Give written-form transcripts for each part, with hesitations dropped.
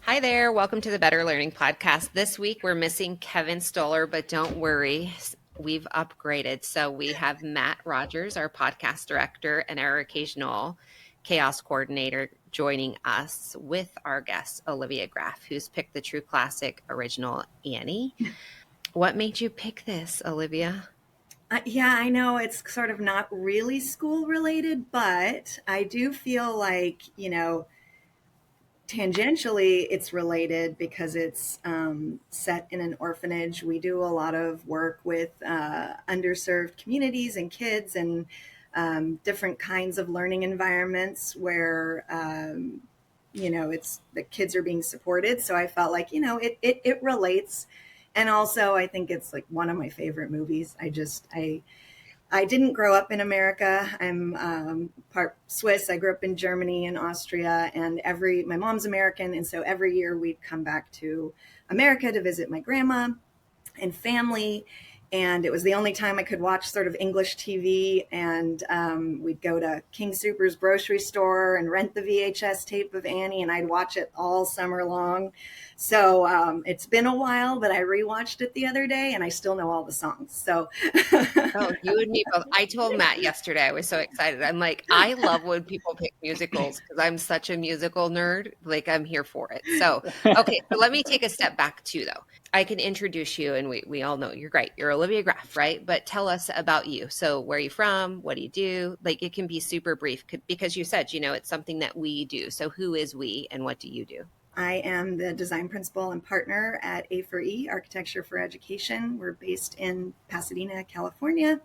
Hi there. Welcome to the Better Learning Podcast. This week we're missing Kevin Stoller, but don't worry. We've upgraded. So we have Matt Rogers, our podcast director, and our occasional chaos coordinator joining us with our guest, Olivia Graf, who's picked the true classic original Annie. What made you pick this, Olivia? Yeah, I know it's sort of not really school related, but I do feel like, tangentially it's related because it's set in an orphanage. We do a lot of work with underserved communities and kids and different kinds of learning environments where, it's the kids are being supported. So I felt like, it relates. And also I think it's like one of my favorite movies. I didn't grow up in America. I'm part Swiss. I grew up in Germany and Austria, and my mom's American, and so every year we'd come back to America to visit my grandma and family. And it was the only time I could watch sort of English TV. And we'd go to King Soopers grocery store and rent the VHS tape of Annie, and I'd watch it all summer long. So it's been a while, but I rewatched it the other day, and I still know all the songs. So Oh, you and me both. I told Matt yesterday, I was so excited. I'm like, I love when people pick musicals because I'm such a musical nerd. Like, I'm here for it. So, okay, so let me take a step back too, though. I can introduce you, and we all know you're great. You're Olivia Graf, right? But tell us about you. So, where are you from? What do you do? Like, it can be super brief because you said, it's something that we do. So, who is we and what do you do? I am the design principal and partner at A4E, Architecture for Education. We're based in Pasadena, California.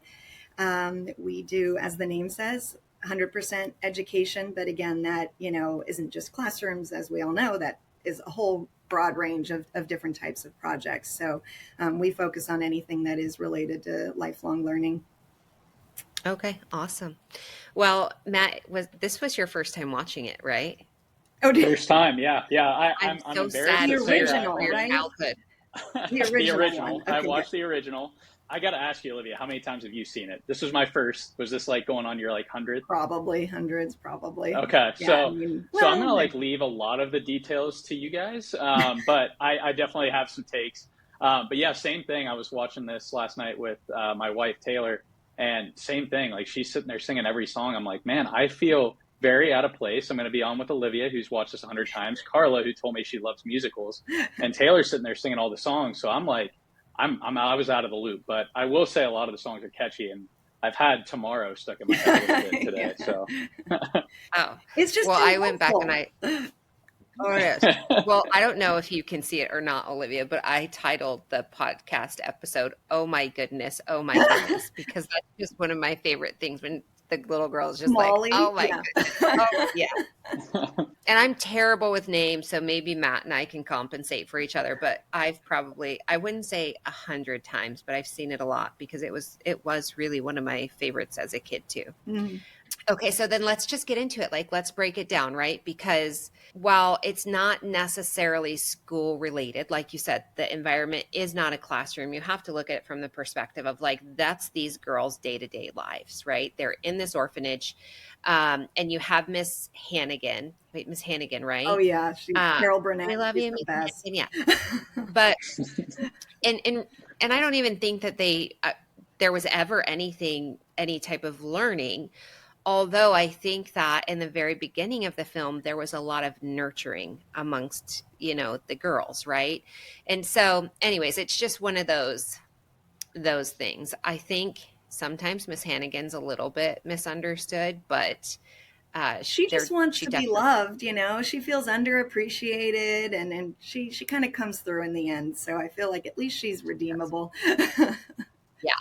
We do, as the name says, 100% education. But again, that, isn't just classrooms, as we all know, that is a whole broad range of different types of projects. So we focus on anything that is related to lifelong learning. Okay, awesome. Well, Matt, this was your first time watching it, right? Oh, First time, yeah. I'm I'm so embarrassed sad the to for say your, that. original, for your right? childhood. The The original original. one. I Okay, good. watched the original. I got to ask you, Olivia, how many times have you seen it? This was my first. Was this like going on your like 100th? Probably hundreds, probably. Okay, Yeah, I so mean, so I'm well, gonna like leave a lot of the details to you guys, but I definitely have some takes. But yeah, same thing. I was watching this last night with my wife Taylor, and same thing. Like she's sitting there singing every song. I'm like, man, I feel very out of place. I'm gonna be on with Olivia, who's watched this 100 times, Carla, who told me she loves musicals, and Taylor's sitting there singing all the songs. So I'm like, I was out of the loop. But I will say a lot of the songs are catchy, and I've had Tomorrow stuck in my head a little bit today. Yeah. So. Oh, It's just well, too I went back and helpful. oh, it is. Well, I don't know if you can see it or not, Olivia, but I titled the podcast episode, Oh My Goodness, Oh My Goodness, because that's just one of my favorite things when the little girl is just like, Molly, Oh my yeah. goodness. Oh, yeah. And I'm terrible with names, so maybe Matt and I can compensate for each other, but I wouldn't say 100 times, but I've seen it a lot because it was really one of my favorites as a kid too. Mm. Okay, so then let's just get into it. Like, let's break it down, right? Because while it's not necessarily school related, like you said, the environment is not a classroom. You have to look at it from the perspective of like, that's these girls' day to day lives, right? They're in this orphanage. And you have Miss Hannigan. Wait, Miss Hannigan, Oh right? yeah, Carol We Burnett, love she's you, the Miss best. Hannigan, yeah. But, and, and, and I don't even think that there was ever any type of learning. Although I think that in the very beginning of the film, there was a lot of nurturing amongst, the girls, right? And so, anyways, it's just one of those things. I think sometimes Miss Hannigan's a little bit misunderstood, but She just wants she to be definitely, loved, She feels underappreciated, and she kind of comes through in the end. So I feel like at least she's redeemable. yeah.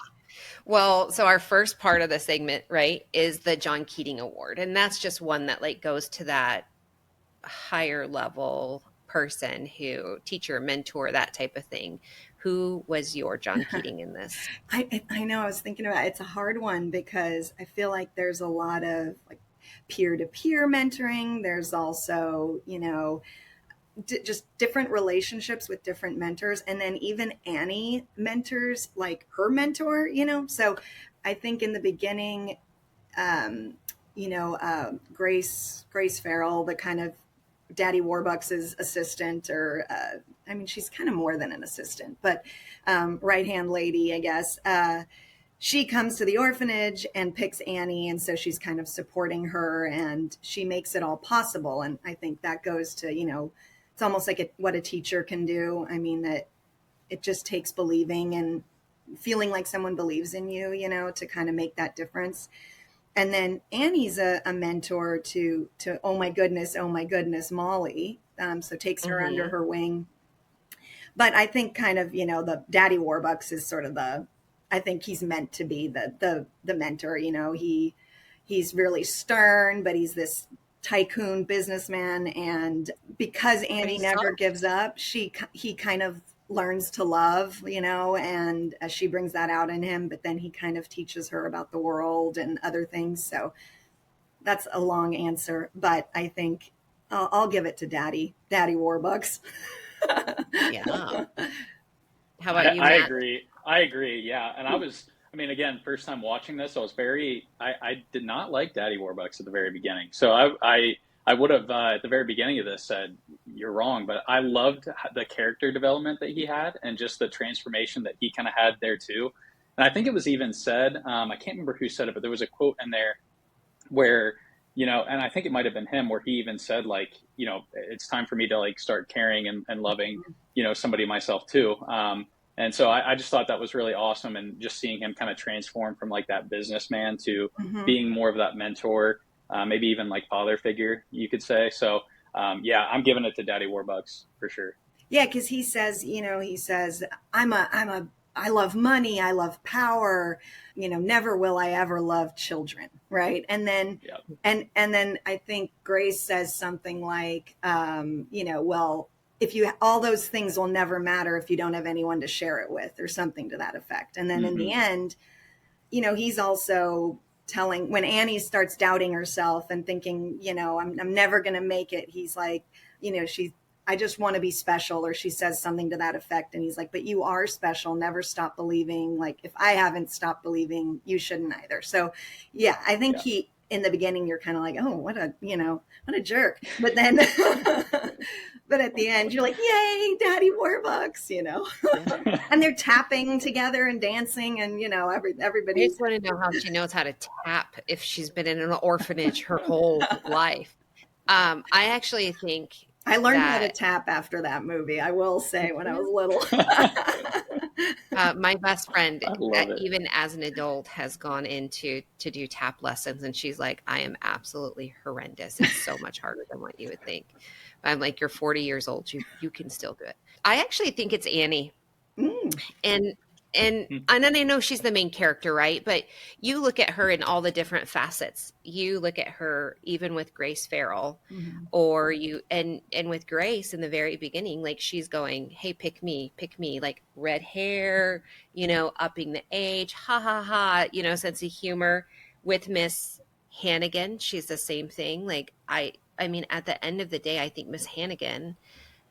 Well, so our first part of the segment, right, is the John Keating Award, and that's just one that like goes to that higher level person who teacher, mentor, that type of thing. Who was your John Keating in this? I know. I was thinking about it. It's a hard one because I feel like there's a lot of like peer-to-peer mentoring. There's also, just different relationships with different mentors, and then even Annie mentors like her mentor. So I think in the beginning, Grace Farrell, the kind of Daddy Warbucks' assistant, or I mean, she's kind of more than an assistant, but right hand lady, I guess. She comes to the orphanage and picks Annie, and so she's kind of supporting her, and she makes it all possible. And I think that goes to, it's almost like what a teacher can do. I mean, that it just takes believing and feeling like someone believes in you, to kind of make that difference. And then Annie's a mentor to oh my goodness, Molly. So takes her under her wing. But I think kind of, the Daddy Warbucks is sort of I think he's meant to be the mentor. He's really stern, but he's this tycoon businessman. And because Annie never gives up, he kind of learns to love, and she brings that out in him, but then he kind of teaches her about the world and other things. So that's a long answer, but I think I'll give it to Daddy Warbucks. Yeah. How about you, Matt? I agree. Yeah. And I mean, again, first time watching this, I did not like Daddy Warbucks at the very beginning. So I would have, at the very beginning of this, said, you're wrong. But I loved the character development that he had and just the transformation that he kind of had there, too. And I think it was even said, I can't remember who said it, but there was a quote in there where, and I think it might have been him, where he even said, like, it's time for me to like start caring and loving, somebody myself too. And so I just thought that was really awesome. And just seeing him kind of transform from like that businessman to being more of that mentor, maybe even like father figure, you could say. So yeah, I'm giving it to Daddy Warbucks for sure. Yeah. Cause he says, I love money. I love power. Never will I ever love children. Right. And then, and then I think Grace says something like, well, all those things will never matter if you don't have anyone to share it with, or something to that effect. And then in the end, he's also telling, when Annie starts doubting herself and thinking, I'm never going to make it. He's like, I just want to be special, or she says something to that effect. And he's like, but you are special. Never stop believing. Like, if I haven't stopped believing, you shouldn't either. So yeah, I think in the beginning, you're kind of like, oh, what a jerk. But then, but at the end, you're like, yay, Daddy Warbucks, and they're tapping together and dancing, and, everybody. I just want to know how she knows how to tap if she's been in an orphanage her whole life. I actually think I learned how to tap after that movie, I will say, when I was little. My best friend, even as an adult, has gone to do tap lessons, and she's like, I am absolutely horrendous. It's so much harder than what you would think. I'm like, you're 40 years old. You can still do it. I actually think it's Annie. And then I know she's the main character, right? But you look at her in all the different facets. You look at her even with Grace Farrell, or and with Grace in the very beginning, like she's going, hey, pick me, like red hair, upping the age, ha ha ha, sense of humor. With Miss Hannigan, she's the same thing. Like I mean, at the end of the day, I think Miss Hannigan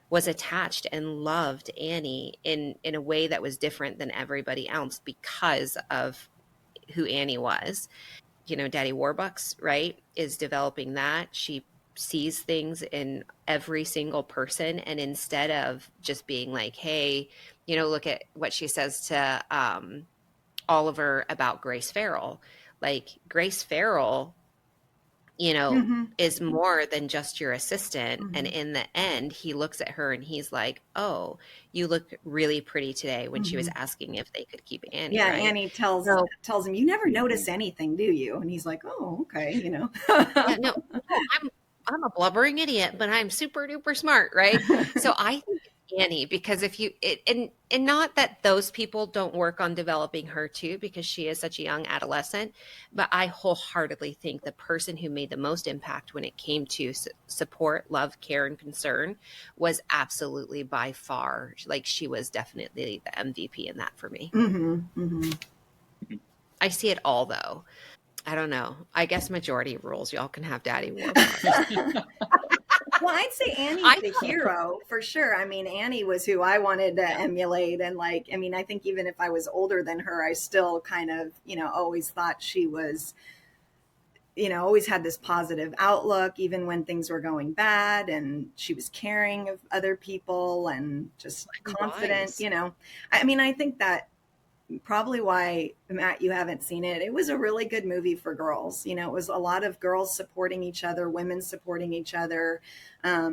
was attached and loved Annie in a way that was different than everybody else because of who Annie was. Daddy Warbucks, right, is developing that. She sees things in every single person. And instead of just being like, hey, look at what she says to Oliver about Grace Farrell. Like, Grace Farrell is more than just your assistant. And in the end, he looks at her and he's like, oh, you look really pretty today, when she was asking if they could keep Annie. Yeah, right? Annie tells him, you never notice anything, do you? And he's like, oh, okay, Yeah, no, I'm a blubbering idiot, but I'm super duper smart, right? So I think it's Annie, because if you and not that those people don't work on developing her too, because she is such a young adolescent, but I wholeheartedly think the person who made the most impact when it came to support, love, care, and concern was absolutely by far, like, she was definitely the MVP in that for me. I see it all though. I don't know. I guess majority rules. Y'all can have Daddy Warbucks. Well, I'd say Annie's the hero for sure. I mean, Annie was who I wanted to emulate. And like, I mean, I think even if I was older than her, I still kind of, always thought she was always had this positive outlook, even when things were going bad. And she was caring of other people and just confident, I mean, I think that probably why, Matt, you haven't seen it. It was a really good movie for girls. It was a lot of girls supporting each other, women supporting each other. I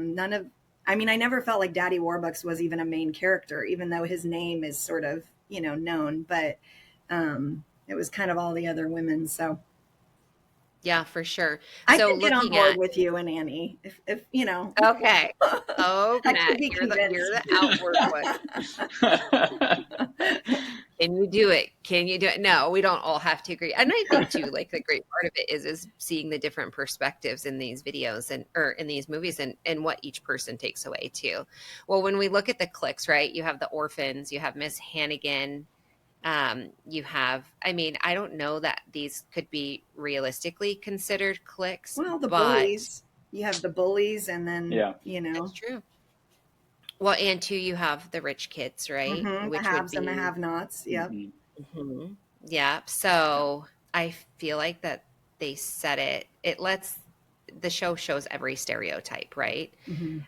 never felt like Daddy Warbucks was even a main character, even though his name is sort of, known, but it was kind of all the other women. So yeah, for sure. I So could get on looking board at, with you and Annie if okay. Oh, I Matt, could be you're the convinced. outward one. Can you do it? Can you do it? No, we don't all have to agree. And I think too, like the great part of it is seeing the different perspectives in these videos or in these movies and what each person takes away too. Well, when we look at the cliques, right? You have the orphans, you have Miss Hannigan, you have, I don't know that these could be realistically considered cliques, Well, the but bullies. You have the bullies, and then that's true. Well, and two, you have the rich kids, right? the Which would haves be, and the have-nots. Yep. Yeah. So I feel like that they said it lets the show shows every stereotype, right? And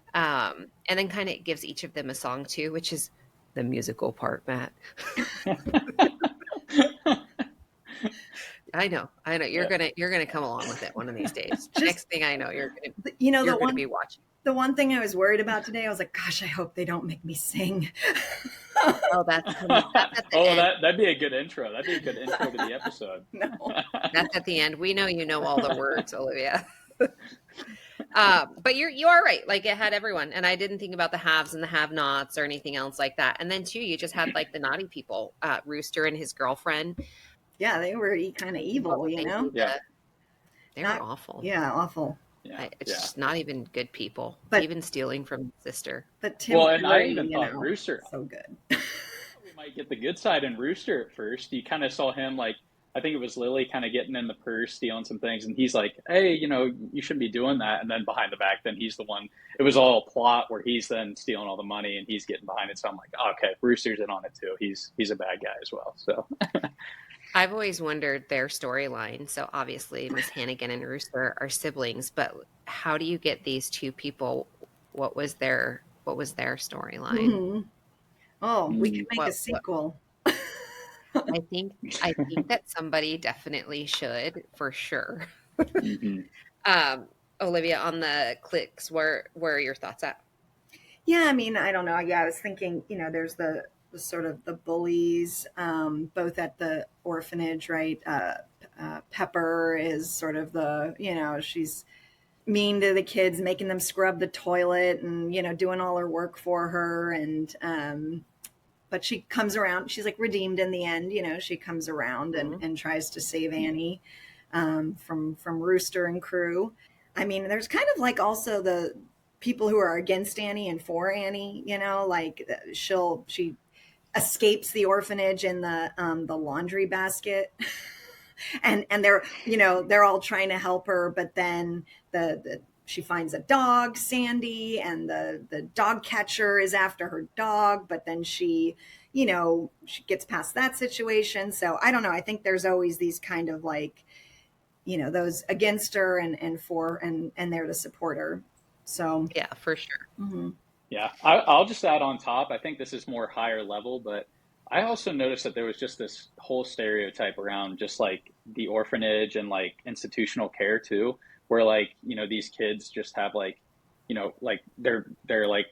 then kind of gives each of them a song too, which is the musical part, Matt. I know. You're gonna come along with it one of these days. Next thing I know, you're gonna be watching. The one thing I was worried about today, I was like, gosh, I hope they don't make me sing. Oh, that's at the end. That'd be a good intro. That'd be a good intro to the episode. No. That's at the end. We know you know all the words, Olivia. But you are right. Like it had everyone, and I didn't think about the haves and the have-nots or anything else like that. And then too, you just had like the naughty people, Rooster and his girlfriend. Yeah, they were kind of evil, Yeah, they were awful. Yeah, awful. Yeah, It's just not even good people. But even stealing from his sister. But Tim, and I even thought Rooster so good. We might get the good side in Rooster at first. You kind of saw him like, I think it was Lily kind of getting in the purse, stealing some things, and he's like, "Hey, you shouldn't be doing that." And then behind the back, then he's the one. It was all a plot where he's then stealing all the money and he's getting behind it. So I'm like, okay, Rooster's in on it too. He's a bad guy as well. So I've always wondered their storyline. So obviously, Miss Hannigan and Rooster are siblings, but how do you get these two people? What was their storyline? Oh, we could make a sequel. I think that somebody definitely should, for sure. Olivia, on the cliques, where are your thoughts at? Yeah, I don't know. Yeah, I was thinking, there's the sort of the bullies, both at the orphanage, right? Pepper is sort of the, she's mean to the kids, making them scrub the toilet and, doing all her work for her. And, but she comes around, she's like redeemed in the end, she comes around and tries to save Annie from Rooster and crew. There's kind of like also the people who are against Annie and for Annie, like she escapes the orphanage in the laundry basket. and they're all trying to help her, but then she finds a dog, Sandy, and the dog catcher is after her dog, but then she gets past that situation. So I don't know. I think there's always these kind of like, those against her and for and there to support her. So yeah, for sure. Mm-hmm. Yeah, I'll just add on top. I think this is more higher level, but I also noticed that there was just this whole stereotype around just like the orphanage and like institutional care too, where like, these kids just have like, like they're like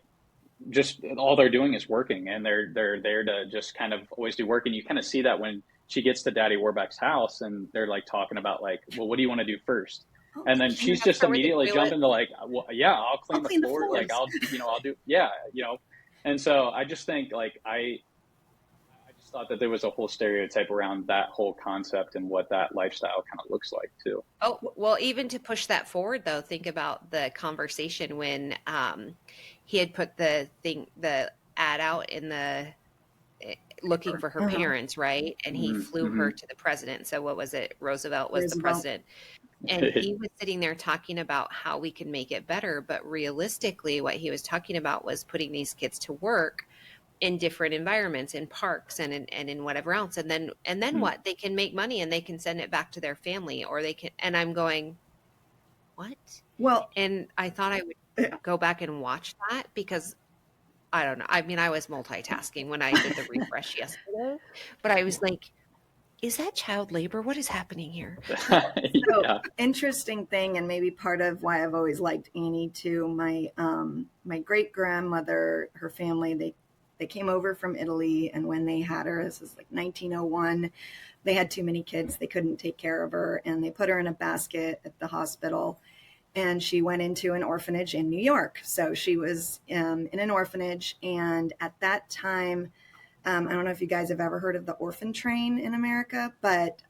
just all they're doing is working and they're there to just kind of always do work. And you kind of see that when she gets to Daddy Warbucks' house and they're like talking about like, well, what do you want to do first? And then she's just immediately jumping to like, well, yeah, I'll clean the floor. Like I'll do, yeah, And so I just think like, I just thought that there was a whole stereotype around that whole concept and what that lifestyle kind of looks like too. Oh, well, even to push that forward though, think about the conversation when he had put the ad out in the looking for her parents, right? And he flew her to the president. So what was it? Roosevelt was the president. And he was sitting there talking about how we can make it better. But realistically, what he was talking about was putting these kids to work in different environments, in parks and in whatever else. And then Mm. what? They can make money and they can send it back to their family, or they can, and I'm going, what? Well, And I thought I would go back and watch that because I don't know. I mean, I was multitasking when I did the refresh yesterday, but I was like, is that child labor? What is happening here? so Yeah. interesting thing, and maybe part of why I've always liked Annie too. My great grandmother, her family, they came over from Italy, and when they had her, this is like 1901, they had too many kids. They couldn't take care of her, and they put her in a basket at the hospital, and she went into an orphanage in New York. So she was in an orphanage, and at that time, I don't know if you guys have ever heard of the orphan train in America, but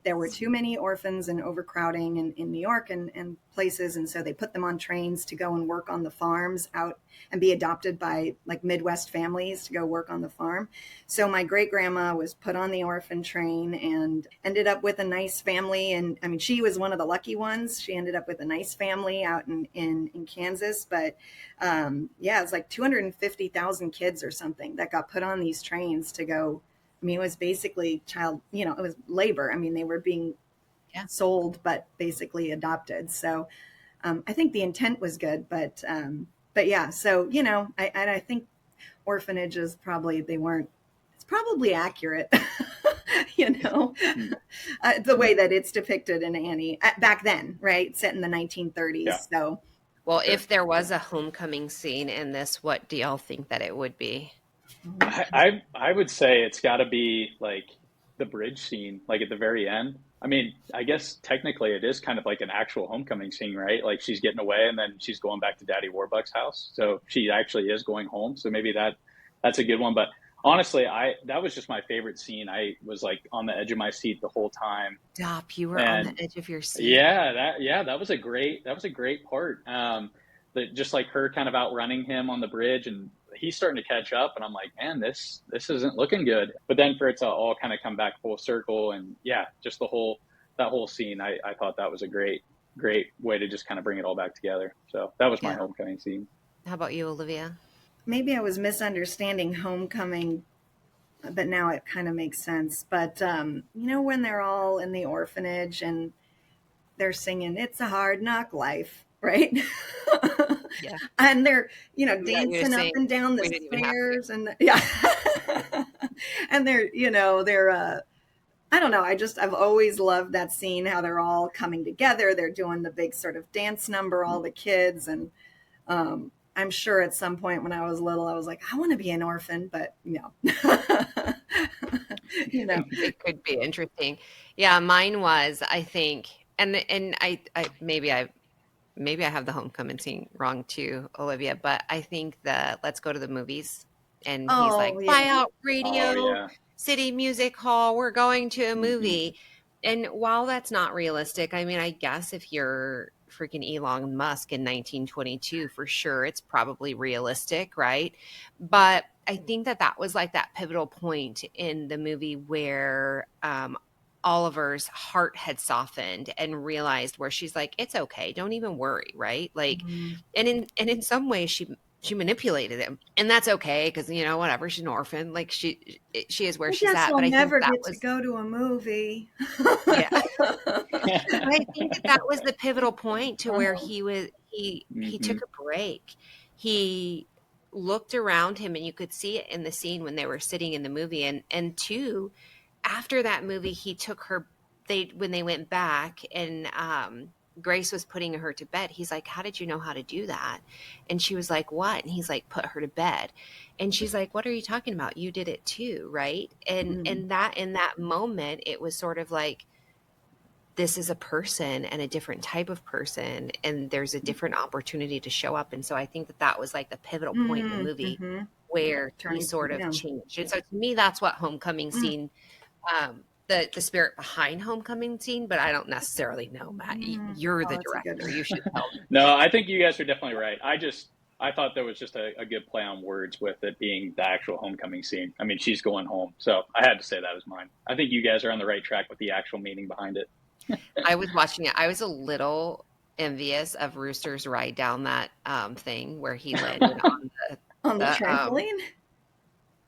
there were too many orphans and overcrowding in New York and places. And so they put them on trains to go and work on the farms out and be adopted by like Midwest families to go work on the farm. So my great grandma was put on the orphan train and ended up with a nice family. And I mean, she was one of the lucky ones. She ended up with a nice family out in Kansas. But yeah, it's like 250,000 kids or something that got put on these trains to go. I mean, it was basically it was labor. I mean, they were being Yeah. sold, but basically adopted. So I think the intent was good, but yeah. So I think orphanages probably they weren't. It's probably accurate, Mm. the way that it's depicted in Annie back then, right? Set in the 1930s. Yeah. So Well, Sure. if there was a homecoming scene in this, what do y'all think that it would be? I would say it's got to be like the bridge scene, like at the very end. I mean, I guess technically it is kind of like an actual homecoming scene, right? Like she's getting away and then she's going back to Daddy Warbucks' house. So she actually is going home. So maybe that's a good one. But honestly, I that was just my favorite scene. I was like on the edge of my seat the whole time. Stop, you were on the And edge of your seat. yeah, that was a great part. That just like her kind of outrunning him on the bridge, and he's starting to catch up, and I'm like, man, this isn't looking good. But then for it to all kind of come back full circle, and yeah, just that whole scene, I thought that was a great way to just kind of bring it all back together. So that was my Yeah. homecoming scene. How about you, Olivia? maybe I was misunderstanding homecoming, but now it kind of makes sense. But when they're all in the orphanage and they're singing "It's a Hard Knock Life," right? Yeah. And they're We got you to dancing up sing. and down the We didn't even have to. stairs, and yeah, and they're I don't know. I've always loved that scene, how they're all coming together. They're doing the big sort of dance number, all the kids. And I'm sure at some point when I was little, I was like, I want to be an orphan, but no. you know. It could be interesting. Yeah, mine was, I think, and I maybe I have the homecoming scene wrong too, Olivia, but I think the let's go to the movies. And he's like, Oh, yeah. fly out Oh radio, yeah. city music hall, we're going to a Hmm. movie. And while that's not realistic, I mean, I guess if you're freaking Elon Musk in 1922, for sure, it's probably realistic, right? But I think that was like that pivotal point in the movie where Oliver's heart had softened and realized where she's like, it's okay, don't even worry, right? Like, Mhm. and in some ways she manipulated him, and that's okay because whatever, she's an orphan, like she is where I she's guess at. we'll But I think never that get to was, go to a movie. yeah, but I think that was the pivotal point to where Uh-huh. he Hmm. took a break. He looked around him, and you could see it in the scene when they were sitting in the movie. And two, after that movie, he took her. They when they went back, and Grace was putting her to bed. He's like, "How did you know how to do that?" And she was like, "What?" And he's like, "Put her to bed." And she's like, "What are you talking about? You did it too, right?" And Mm. and that in that moment, it was sort of like, this is a person and a different type of person, and there's a different opportunity to show up. And so I think that was like the pivotal point in the movie Mm-hmm. where he Turning sort point. of Yeah. changed. And so to me, that's what homecoming Mm. scene, the spirit behind homecoming scene. But I don't necessarily know, Matt. Mm. You're Oh, the that's a good director, one. you should tell me. No, I think you guys are definitely right. I thought there was just a good play on words with it being the actual homecoming scene. I mean, she's going home, so I had to say that was mine. I think you guys are on the right track with the actual meaning behind it. I was watching it, I was a little envious of Rooster's ride down that thing where he landed on On the the trampoline?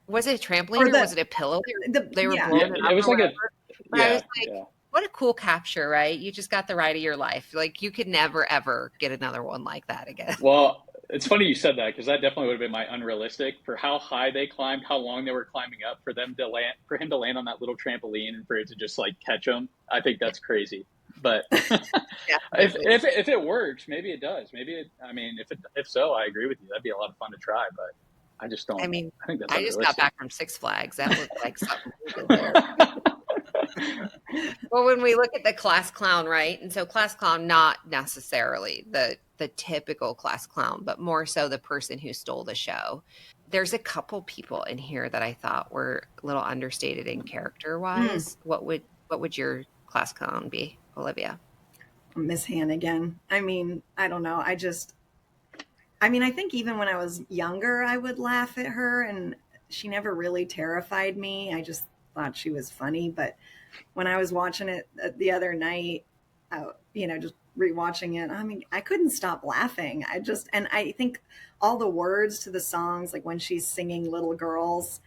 Was it a trampoline or or was it a pillow? They were yeah. blowing Yeah, it it up was or like a whatever. But I was yeah, like, yeah. what a cool capture, right? You just got the ride of your life. Like you could never ever get another one like that again. Well, it's funny you said that because that definitely would have been my unrealistic for how high they climbed, how long they were climbing up for them to land, for him to land on that little trampoline and for it to just like catch him. I think that's crazy. But Definitely. if it works, maybe it does. Maybe it. I mean, if so, I agree with you. That'd be a lot of fun to try. But I just I don't. mean, I think that's I just got unrealistic. back from Six Flags. That looked like something we did there. Well, when we look at the class clown, right? And so class clown, not necessarily the typical class clown, but more so the person who stole the show. There's a couple people in here that I thought were a little understated in character Mm, wise. What would your class clown be, Olivia? Miss Hannigan. I mean, I don't know. I think even when I was younger, I would laugh at her, and she never really terrified me. I just thought she was funny. But when I was watching it the other night, just rewatching it, I mean, I couldn't stop laughing. And I think all the words to the songs, like when she's singing Little Girls,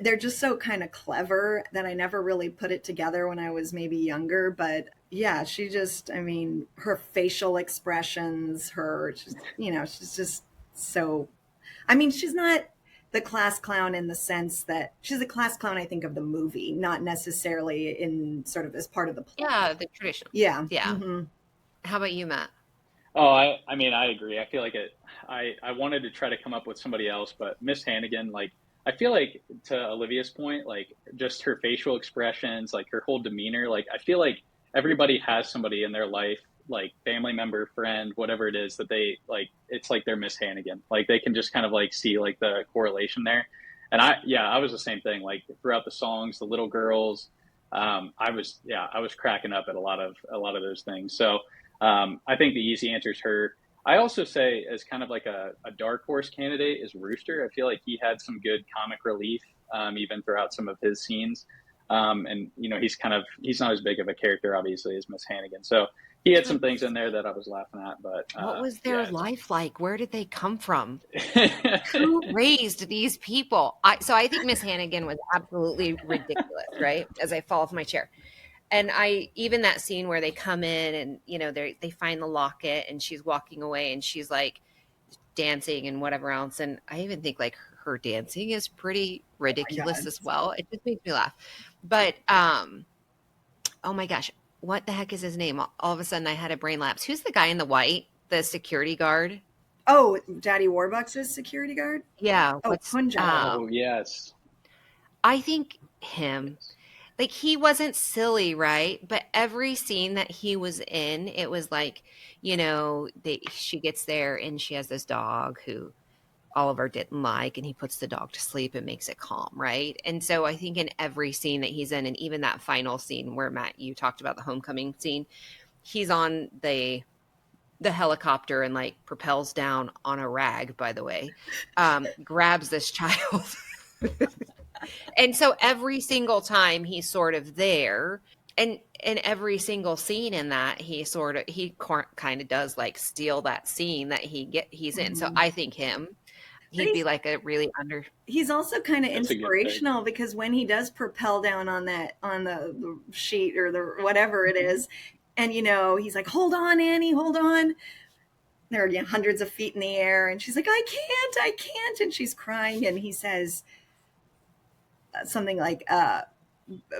they're just so kind of clever that I never really put it together when I was maybe younger. But yeah, I mean, her facial expressions, she's just so, I mean, she's not the class clown in the sense that she's a class clown, I think, of the movie, not necessarily in sort of as part of the plot. Yeah, the traditional. Yeah. Yeah. Hmm. How about you, Matt? Oh, I mean, I agree. I feel like it. I wanted to try to come up with somebody else, but Miss Hannigan, like, I feel like to Olivia's point, like, just her facial expressions, like her whole demeanor, like, I feel like everybody has somebody in their life, like family member, friend, whatever it is that they like. It's like they're Miss Hannigan. Like they can just kind of like see like the correlation there. And yeah, I was the same thing. Like throughout the songs, the little girls, I was cracking up at a lot of those things. So. I think the easy answer is her. I also say, as kind of like a dark horse candidate, is Rooster. I feel like he had some good comic relief, even throughout some of his scenes. And he's not as big of a character, obviously, as Miss Hannigan. So he had some things in there that I was laughing at. But What was their yeah, life like? Where did they come from? it's Who raised these people? I think Miss Hannigan was absolutely ridiculous, right? As I fall off my chair. And I even that scene where they come in and they find the locket and she's walking away and she's like dancing and whatever else. And I even think like her dancing is pretty Oh my ridiculous God. as well. It just makes me laugh. But oh my gosh, what the heck is his name? All of a sudden I had a brain lapse. Who's the guy in the white, the security guard? Oh, Daddy Warbucks is security guard? Yeah, Oh, what's Punjab. oh yes, I think him. Like he wasn't silly, right? But every scene that he was in, it was like, she gets there and she has this dog who Oliver didn't like, and he puts the dog to sleep and makes it calm, right? And so I think in every scene that he's in, and even that final scene where Matt, you talked about the homecoming scene, he's on the helicopter and like propels down on a rag, by the way, grabs this child. And so every single time he's sort of there, and in every single scene in that he kind of does like steal that scene that he's in. So Mhm. I think But he'd be like a really under. he's also kind of that's a good pick. inspirational because when he does propel down on the sheet or the whatever it is, and he's like, "Hold on, Annie, hold on." There are hundreds of feet in the air, and she's like, I can't," and she's crying, and he says something like,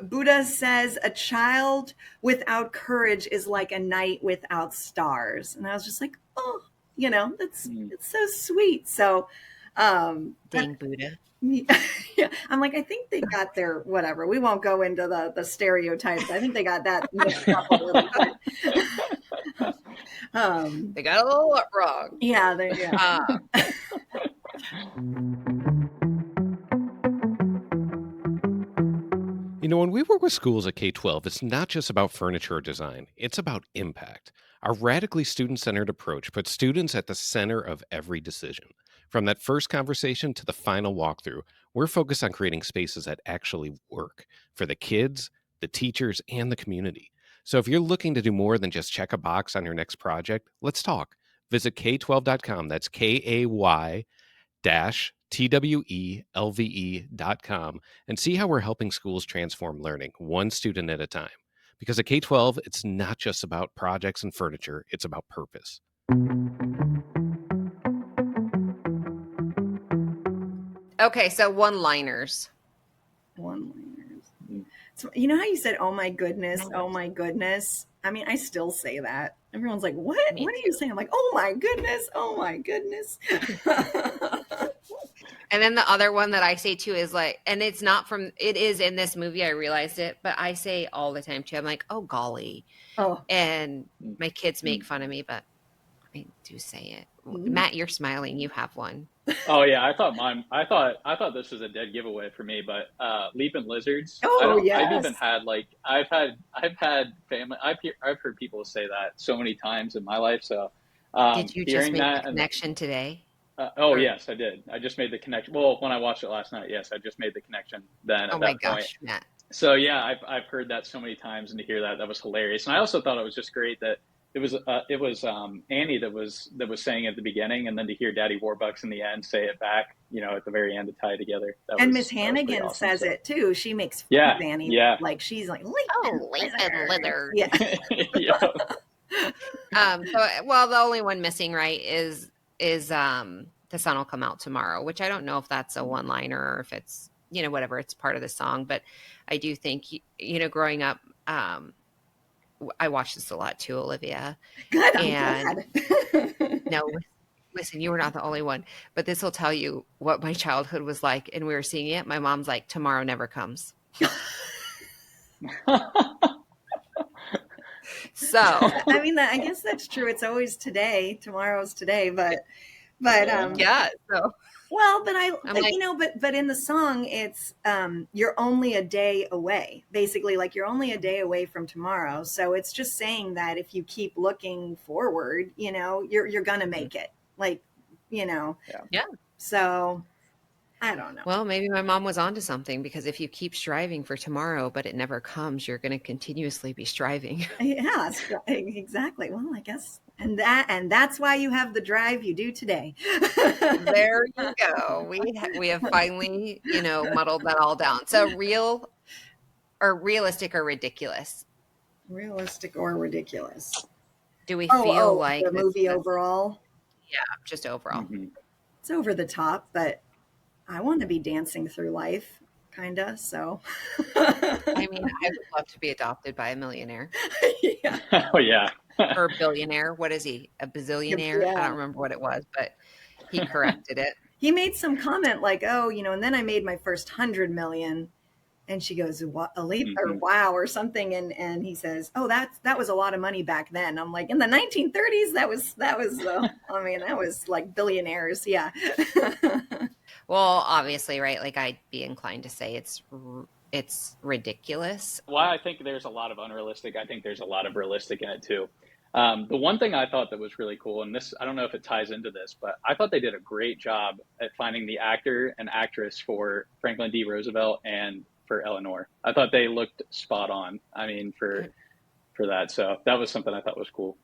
Buddha says a child without courage is like a night without stars. And I was just like, oh, that's Mm. it's so sweet. So that, Dang Buddha. yeah, I'm like, I think they got their whatever. We won't go into the stereotypes. I think they got that mixed up a little bit. They got a little wrong. Yeah. When we work with schools at K-12, it's not just about furniture or design, it's about impact. Our radically student-centered approach puts students at the center of every decision. From that first conversation to the final walkthrough, we're focused on creating spaces that actually work for the kids, the teachers, and the community. So if you're looking to do more than just check a box on your next project, let's talk. Visit K12.com, that's KAY TWELVE.com, and see how we're helping schools transform learning one student at a time. Because at K-12, it's not just about projects and furniture, it's about purpose. Okay, so one-liners. One-liners. So, you know how you said, "Oh my goodness, oh my goodness"? I mean, I still say that. Everyone's like, "What? What are you saying?" I'm like, "Oh my goodness, oh my goodness." And then the other one that I say too is like, and it's not from, it is in this movie, I realized it, but I say all the time too. I'm like, "Oh golly." Oh. And my kids make fun of me, but I do say it. Matt, you're smiling. You have one. Oh yeah, I thought this was a dead giveaway for me, but leaping lizards. Oh yes. I've even had I've had family. I've heard people say that so many times in my life. So Did you just hearing make that the connection today? Yes, I did. I just made the connection. Well, when I watched it last night, yes, I just made the connection then Oh at my that point. gosh, Matt. So yeah, I've heard that so many times, and to hear that was hilarious. And I also thought it was just great that it was Annie that was saying at the beginning, and then to hear Daddy Warbucks in the end say it back, at the very end to tie it together. And Miss Hannigan awesome, says it too. She makes fun Yeah, of Annie. yeah. Like she's like, Leaping lizard. Yeah. Yeah. Well, the only one missing, right, is the sun will come out tomorrow, which I don't know if that's a one-liner or if it's, whatever, it's part of the song. But I do think, growing up, I watched this a lot too, Olivia. Good, I'm And glad. no, listen, you were not the only one, but this will tell you what my childhood was like. And we were seeing it. My mom's like, "Tomorrow never comes." So I mean, I guess that's true. It's always today. Tomorrow's today, but yeah. So well, but in the song, it's you're only a day away. Basically, like you're only a day away from tomorrow. So it's just saying that if you keep looking forward, you're gonna make it. Like, Yeah. So I don't know. Well, maybe my mom was onto something, because if you keep striving for tomorrow, but it never comes, you're going to continuously be striving. Yeah, exactly. Well, I guess, and that's why you have the drive you do today. There you go. We have finally, muddled that all down. So realistic or ridiculous? Realistic or ridiculous? Do we feel like the movie overall? Yeah, just overall. Mm-hmm. It's over the top, but I want to be dancing through life, kind of. So, I mean, I would love to be adopted by a millionaire. Yeah. Oh yeah. Or a billionaire. What is he? A bazillionaire? Yeah. I don't remember what it was, but he corrected it. He made some comment like, "Oh, and then I made my first 100 million." And she goes, "What, or wow," or something. And he says, "Oh, that was a lot of money back then." I'm like, in the 1930s, that was, I mean, that was like billionaires. Yeah. Well, obviously, right? Like, I'd be inclined to say it's ridiculous. Well, I think there's a lot of unrealistic. I think there's a lot of realistic in it too. The one thing I thought that was really cool, and this, I don't know if it ties into this, but I thought they did a great job at finding the actor and actress for Franklin D. Roosevelt and for Eleanor. I thought they looked spot on. I mean, for that. So that was something I thought was cool.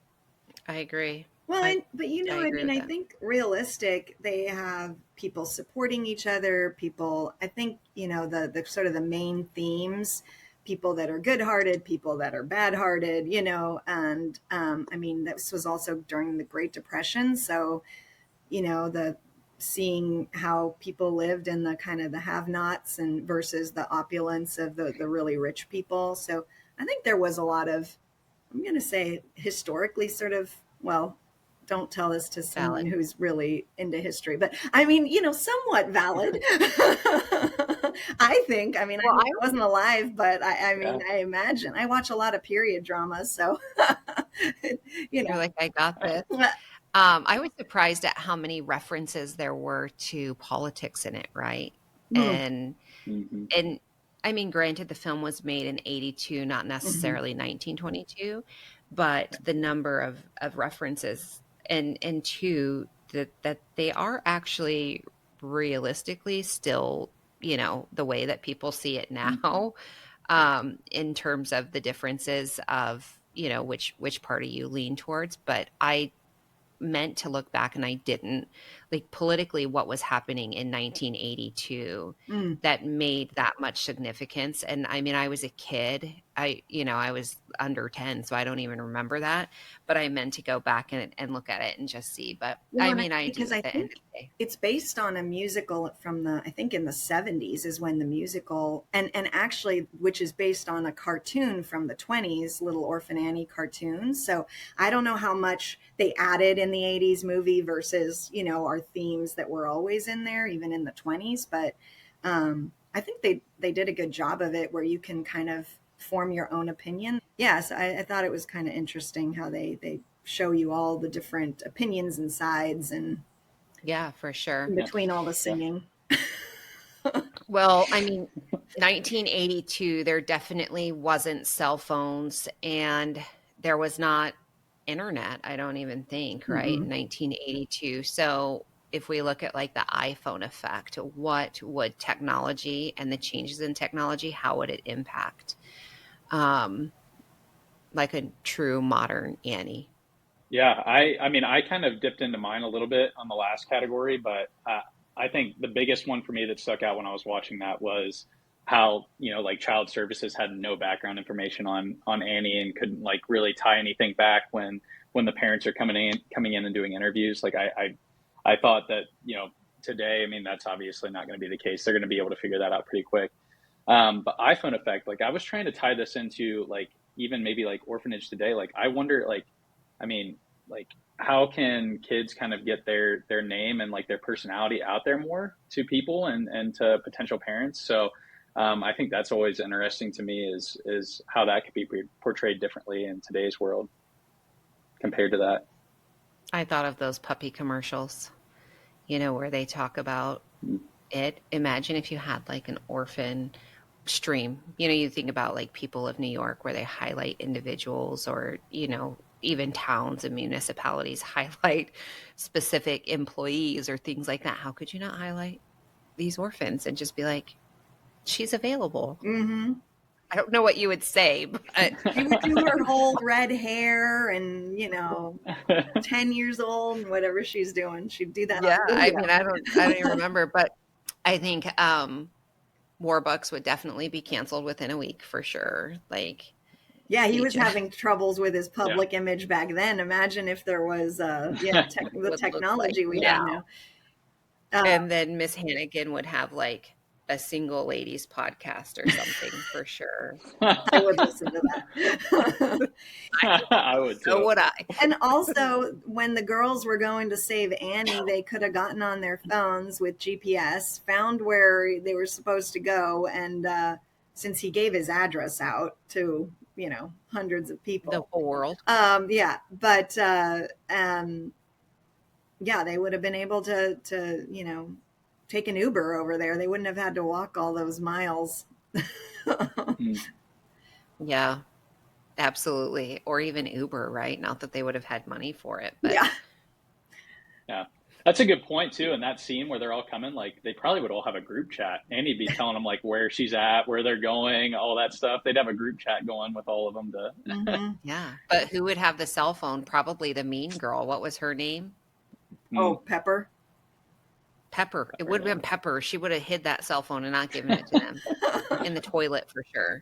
I agree. Well, but I think realistic, they have people supporting each other, people, I think, the sort of the main themes, people that are good-hearted, people that are bad-hearted, and I mean, this was also during the Great Depression. So, the seeing how people lived in the kind of the have-nots and versus the opulence of the really rich people. So I think there was a lot of, I'm going to say historically sort of, well, don't tell this to someone who's really into history, but I mean, somewhat valid. I think, I mean, I wasn't alive, but I mean, I imagine I watch a lot of period dramas. So, You're like, I got this. I was surprised at how many references there were to politics in it, right? And I mean, granted, the film was made in 82, not necessarily 1922, but the number of references and two, that they are actually realistically still, the way that people see it now, in terms of the differences of, which party you lean towards. But I meant to look back and I didn't, like politically what was happening in 1982 that made that much significance. And I mean, I was a kid. I was under 10, so I don't even remember that. But I meant to go back and look at it and just see. But I mean, I do at the end of the day. It's based on a musical from I think in the 70s is when the musical, and actually, which is based on a cartoon from the 20s, Little Orphan Annie cartoons. So I don't know how much they added in the 80s movie versus, our themes that were always in there, even in the 20s. But I think they did a good job of it where you can kind of form your own opinion. Yes, I thought it was kind of interesting how they show you all the different opinions and sides and yeah, for sure. in between all the singing. Well, I mean, 1982, there definitely wasn't cell phones and there was not internet, I don't even think, right? 1982. So if we look at like the iPhone effect, what would technology and the changes in technology, how would it impact like a true modern Annie? Yeah, I mean, I kind of dipped into mine a little bit on the last category, but I think the biggest one for me that stuck out when I was watching that was how, like child services had no background information on Annie and couldn't like really tie anything back when the parents are coming in and doing interviews. Like I thought that, today, I mean, that's obviously not going to be the case. They're going to be able to figure that out pretty quick. But iPhone effect, like I was trying to tie this into like even maybe like orphanage today. Like I wonder, like, I mean, like how can kids kind of get their name and like their personality out there more to people and to potential parents? So I think that's always interesting to me is how that could be portrayed differently in today's world compared to that. I thought of those puppy commercials, where they talk about it. Imagine if you had like an orphan stream. You think about like People of New York where they highlight individuals or, even towns and municipalities highlight specific employees or things like that. How could you not highlight these orphans and just be like, she's available? I don't know what you would say, but she would do her whole red hair and 10 years old and whatever she's doing, she'd do that. Yeah, I mean, I don't even remember, but I think Warbucks would definitely be canceled within a week for sure. Like, yeah, he was having troubles with his public image back then. Imagine if there was the technology we have now. And then Miss Hannigan would have like a single ladies podcast or something for sure. I would listen to that. I would too. So would I. And also, when the girls were going to save Annie, they could have gotten on their phones with GPS, found where they were supposed to go, and since he gave his address out to hundreds of people, the whole world. Yeah, but yeah, they would have been able to take an Uber over there. They wouldn't have had to walk all those miles. Yeah, absolutely. Or even Uber, right? Not that they would have had money for it, but yeah. That's a good point too. In that scene where they're all coming, like they probably would all have a group chat. Annie'd be telling them like where she's at, where they're going, all that stuff. They'd have a group chat going with all of them to. Yeah, but who would have the cell phone? Probably the mean girl. What was her name? Oh, Pepper. Pepper. It would have been Pepper. She would have hid that cell phone and not given it to them in the toilet for sure.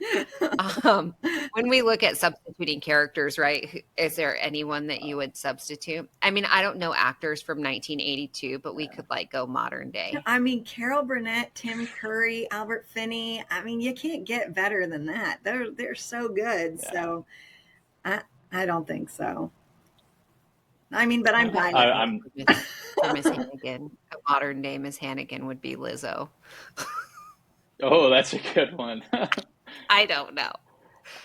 When we look at substituting characters, right, is there anyone that you would substitute? I mean, I don't know actors from 1982, but we could like go modern day. I mean, Carol Burnett, Tim Curry, Albert Finney. I mean, you can't get better than that. They're so good. Yeah. So I don't think so. I mean, but I'm fine. For Miss Hannigan, a modern day Miss Hannigan would be Lizzo. Oh, that's a good one. I don't know.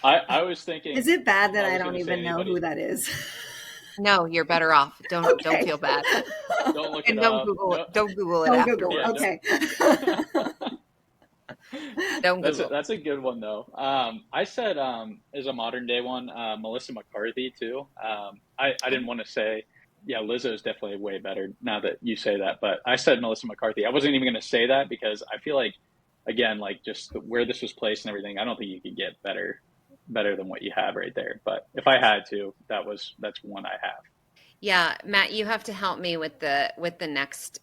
I was thinking. Is it bad that I don't even know who that is? No, you're better off. Don't feel bad. Don't look it up. Don't Google it afterwards. Yeah, okay. Don't Google. That's a good one though. I said as a modern day one, Melissa McCarthy too. I didn't want to say, yeah, Lizzo is definitely way better now that you say that, but I said Melissa McCarthy. I wasn't even going to say that because I feel like, again, like just where this was placed and everything, I don't think you could get better than what you have right there. But if I had to, that's one I have. Yeah, Matt, you have to help me with the next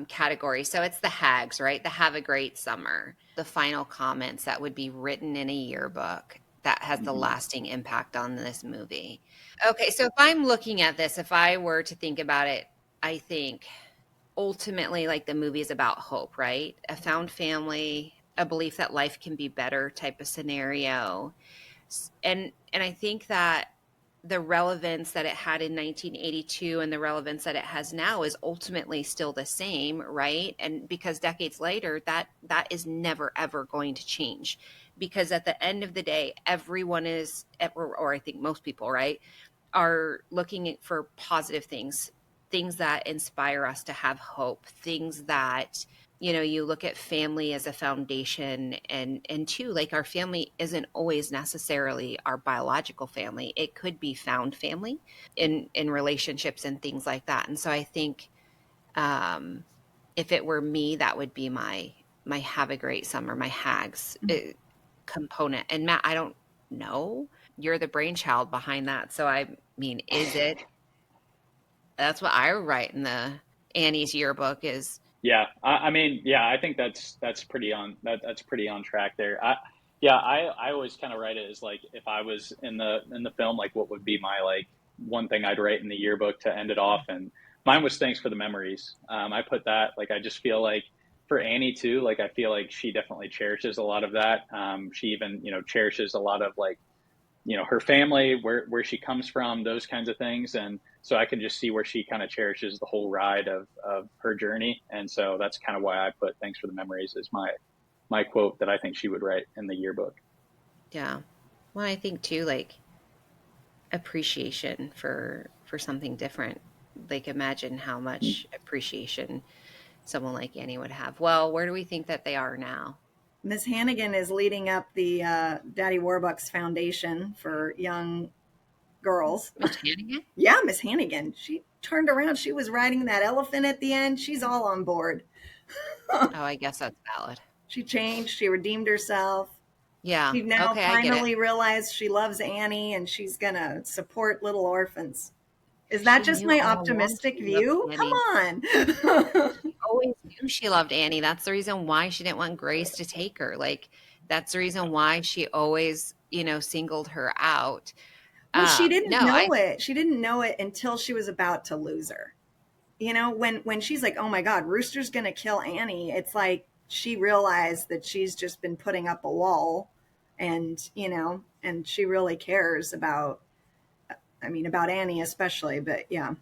category. So it's the hags, right? The have a great summer. The final comments that would be written in a yearbook that has the lasting impact on this movie. Okay, so if I'm looking at this, if I were to think about it, I think ultimately like the movie is about hope, right? A found family, a belief that life can be better type of scenario. And I think that the relevance that it had in 1982 and the relevance that it has now is ultimately still the same, right? And because decades later, that is never ever going to change, because at the end of the day, everyone is, or I think most people, right, are looking for positive things, things that inspire us to have hope, things that, you look at family as a foundation, and two, like, our family isn't always necessarily our biological family. It could be found family in relationships and things like that. And so I think, if it were me, that would be my have a great summer, my hags component. And Matt, I don't know, you're the brainchild behind that. So I mean, is it, that's what I write in the Annie's yearbook is. Yeah, I mean, yeah, I think that's pretty on that's pretty on track there. Yeah, I always kind of write it as like if I was in the film, like what would be my like one thing I'd write in the yearbook to end it off, and mine was thanks for the memories. I put that like I just feel like for Annie too, like I feel like she definitely cherishes a lot of that. She even cherishes a lot of like her family, where she comes from, those kinds of things. And so I can just see where she kind of cherishes the whole ride of her journey. And so that's kind of why I put thanks for the memories as my quote that I think she would write in the yearbook. Yeah. Well, I think too, like, appreciation for something different. Like, imagine how much appreciation someone like Annie would have. Well, where do we think that they are now? Miss Hannigan is leading up the Daddy Warbucks Foundation for young girls. Miss Hannigan? Yeah, Miss Hannigan. She turned around. She was riding that elephant at the end. She's all on board. Oh, I guess that's valid. She changed. She redeemed herself. Yeah. She now Okay, I get it. finally realized she loves Annie and she's going to support little orphans. Is that She just knew my all along optimistic she loved view? Come Annie. on. She always knew she loved Annie. That's the reason why she didn't want Grace to take her. Like, that's the reason why she always, singled her out. Well, she didn't No, know it. She didn't know it until she was about to lose her. When she's like, "Oh my God, Rooster's going to kill Annie," it's like she realized that she's just been putting up a wall, and she really cares about, about Annie especially. But yeah,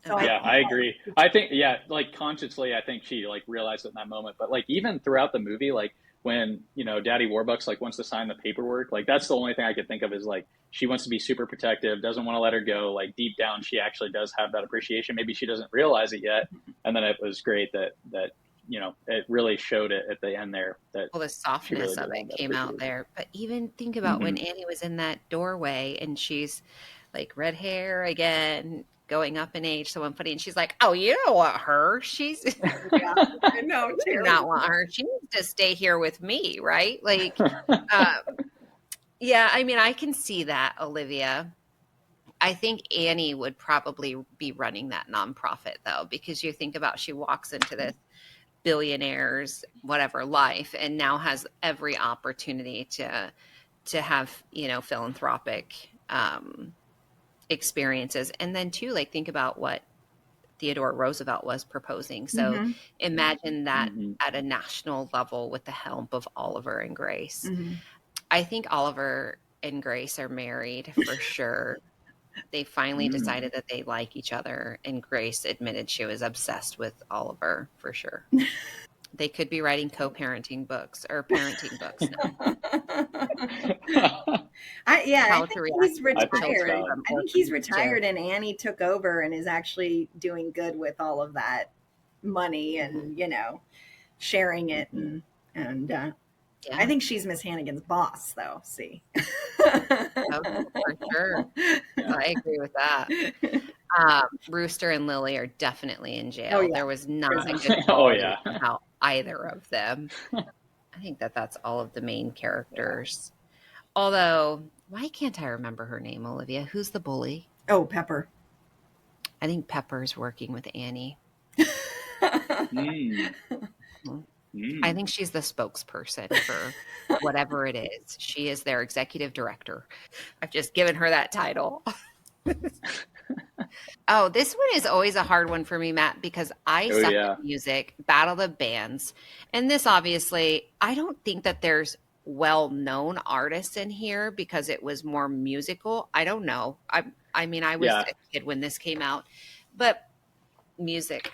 so okay. Yeah, I agree. I think, yeah, like consciously, I think she like realized it in that moment. But like even throughout the movie, like when Daddy Warbucks like wants to sign the paperwork, like that's the only thing I could think of is like she wants to be super protective, doesn't want to let her go. Like deep down, she actually does have that appreciation. Maybe she doesn't realize it yet. And then it was great that it really showed it at the end there that Well, the she really softness did of have it that came out appreciation. there. But even think about Hmm. when Annie was in that doorway and she's like red hair again, going up in age, someone putting, and she's like, "Oh, you don't want her. She's yeah, I know, you do not terrible. want her. She needs to stay here with me," right? Like, yeah, I mean, I can see that, Olivia. I think Annie would probably be running that nonprofit though, because you think about, she walks into this billionaires whatever life and now has every opportunity to have philanthropic experiences. And then too, like, think about what Theodore Roosevelt was proposing. So Mm-hmm. imagine that Hmm. at a national level with the help of Oliver and Grace. Mm-hmm. I think Oliver and Grace are married for sure. They finally decided that they like each other, and Grace admitted she was obsessed with Oliver for sure. They could be writing co-parenting books or parenting books now. I How to think react he's I to think that's retired. children valid. from I think he's orphanage to, retired, and Annie took over and is actually doing good with all of that money and sharing it and I yeah. think she's Miss Hannigan's boss, though. See. Oh, for sure. Yeah. I agree with that. Rooster and Lily are definitely in Oh jail. yeah, There was not a prison. good Oh quality yeah. about either of them. I think that that's all of the main Yeah. characters. Although, why can't I remember her name, Olivia? Who's the bully? Oh, Pepper. I think Pepper's working with Annie. Mm. I think she's the spokesperson for whatever it is. She is their executive director. I've just given her that title. Oh, this one is always a hard one for me, Matt, because I Oh suck yeah. at music, battle the bands. And this obviously, I don't think that there's well-known artists in here because it was more musical. I don't know. I mean, I was Yeah. a kid when this came out, but music.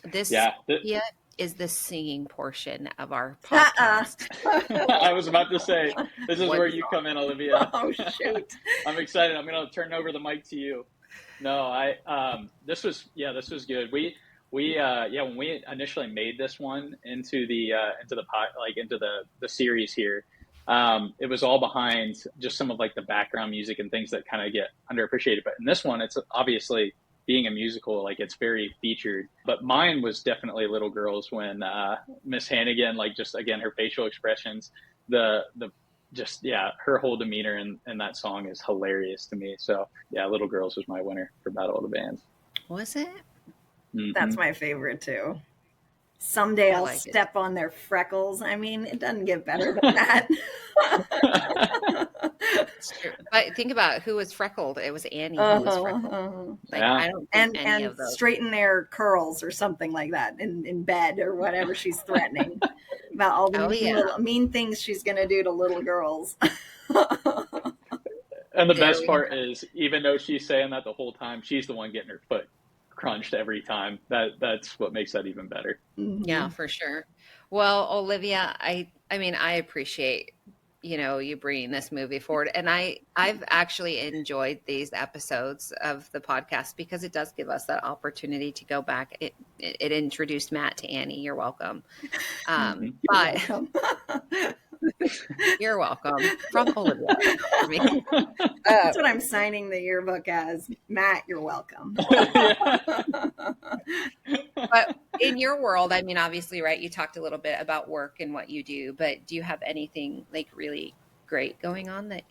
This Yeah. yeah is the singing portion of our Uh-uh. podcast. I was about to say, this is One where you song. come in, Olivia. Oh, shoot. I'm excited. I'm going to turn over the mic to you. No, this was good. When we initially made this one into the series here, it was all behind just some of like the background music and things that kind of get underappreciated. But in this one, it's obviously being a musical, like it's very featured. But mine was definitely Little Girls when Miss Hannigan, like just again her facial expressions, the just her whole demeanor in that song is hilarious to me. So yeah, Little Girls was my winner for Battle of the Bands. Was it? That's my favorite too. Someday I'll like step on their freckles. I mean, it doesn't get better than that. But think about who was freckled. It was Annie who was freckled. Like I don't think any of those. Straighten their curls or something like that in bed or whatever she's threatening about all the mean things she's going to do to little girls. And the best part is, even though she's saying that the whole time, she's the one getting her foot crunched every time. That's what makes that even better. Yeah, for sure. Well, Olivia, I mean, I appreciate you bringing this movie forward, and I've actually enjoyed these episodes of the podcast because it does give us that opportunity to go back. It introduced Matt to Annie. You're welcome. You're welcome from Olivia. That's what I'm signing the yearbook as. Matt, you're welcome. But in your world, I mean, obviously, right, you talked a little bit about work and what you do, but do you have anything like really great going on that?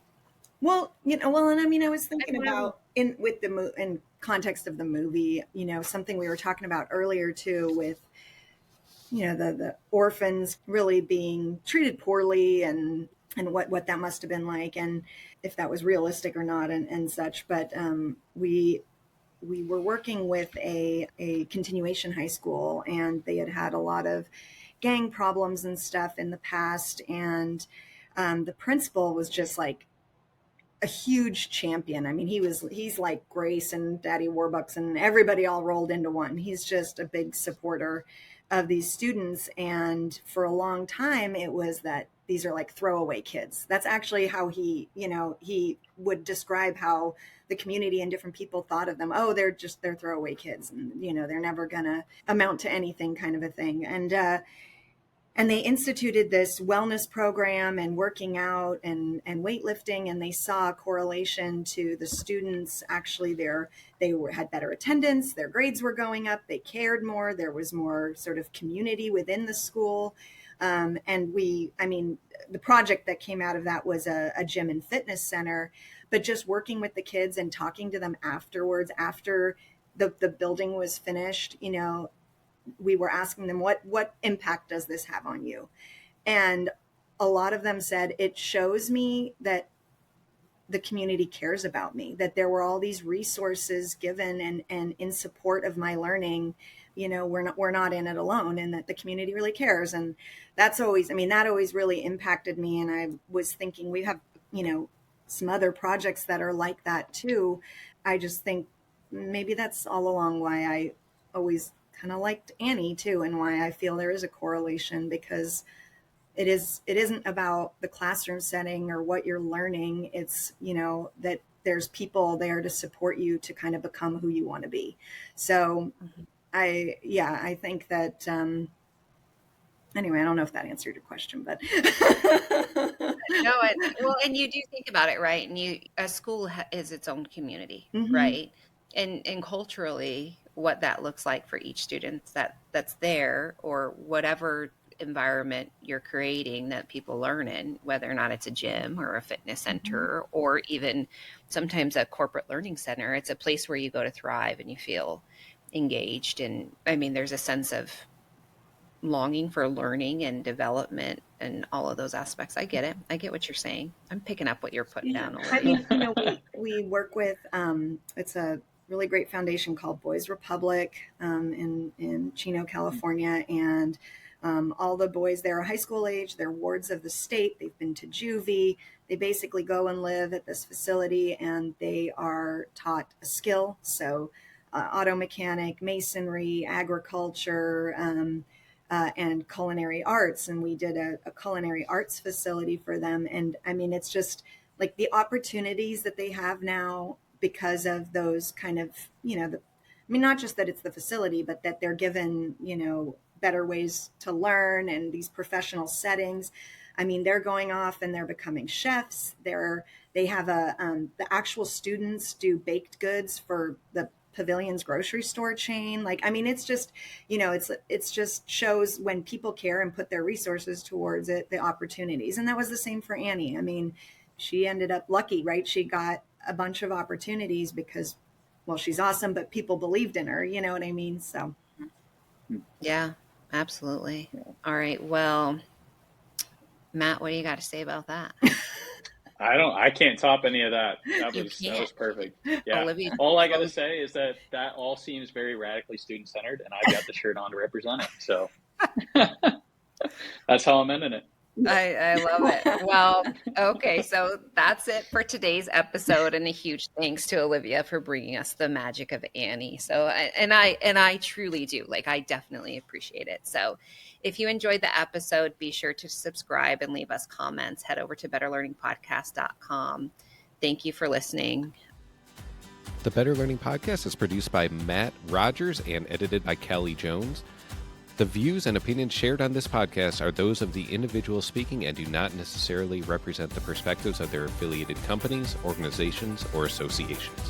Well, and I mean, I was thinking about in context of the movie, something we were talking about earlier too, with the orphans really being treated poorly and what that must have been like, and if that was realistic or not, and such. But we were working with a continuation high school, and they had a lot of gang problems and stuff in the past, and the principal was just like a huge champion. I mean, he's like Grace and Daddy Warbucks and everybody all rolled into one. He's just a big supporter of these students. And for a long time, it was that these are like throwaway kids. That's actually how he would describe how the community and different people thought of them. Oh, they're throwaway kids, and they're never gonna amount to anything, kind of a thing. And they instituted this wellness program and working out and weightlifting, and they saw a correlation to the students. Actually, had better attendance, their grades were going up, they cared more, there was more sort of community within the school. And the project that came out of that was a gym and fitness center, but just working with the kids and talking to them afterwards, after the building was finished, we were asking them, what impact does this have on you? And a lot of them said, it shows me that the community cares about me, that there were all these resources given and in support of my learning. We're not in it alone, and that the community really cares. And that always really impacted me. And I was thinking, we have, some other projects that are like that too. I just think maybe that's all along why I always kind of liked Annie too, and why I feel there is a correlation, because it isn't about the classroom setting or what you're learning. It's, that there's people there to support you to kind of become who you want to be. So I think that, anyway, I don't know if that answered your question, but No, and you do think about it, right? And a school is its own community, Mm-hmm. right? And culturally, what that looks like for each student that's there, or whatever environment you're creating that people learn in, whether or not it's a gym or a fitness center, or even sometimes a corporate learning center. It's a place where you go to thrive and you feel engaged. And I mean, there's a sense of longing for learning and development and all of those aspects. I get it. I get what you're saying. I'm picking up what you're putting down. I mean, we work with, it's a really great foundation called Boys Republic in Chino, California. And all the boys there are high school age. They're wards of the state. They've been to juvie. They basically go and live at this facility, and they are taught a skill. So auto mechanic, masonry, agriculture, and culinary arts. And we did a culinary arts facility for them. And I mean, it's just like the opportunities that they have now because of those kind of, not just that it's the facility, but that they're given, better ways to learn and these professional settings. I mean, they're going off and they're becoming chefs. They have the actual students do baked goods for the Pavilion's grocery store chain. Like, I mean, it's just, it's just shows when people care and put their resources towards it, the opportunities. And that was the same for Annie. I mean, she ended up lucky, right? She got a bunch of opportunities because, well, she's awesome, but people believed in her, you know what I mean? So. Yeah, absolutely. All right. Well, Matt, what do you got to say about that? I can't top any of that. That was perfect. Yeah. Olivia, all I got to say is that all seems very radically student-centered, and I've got the shirt on to represent it. So that's how I'm ending it. I love it. Well, okay, so that's it for today's episode, and a huge thanks to Olivia for bringing us the magic of Annie. So, I truly do. Like, I definitely appreciate it. So, if you enjoyed the episode, be sure to subscribe and leave us comments. Head over to betterlearningpodcast.com. Thank you for listening. The Better Learning Podcast is produced by Matt Rogers and edited by Kelly Jones. The views and opinions shared on this podcast are those of the individual speaking and do not necessarily represent the perspectives of their affiliated companies, organizations, or associations.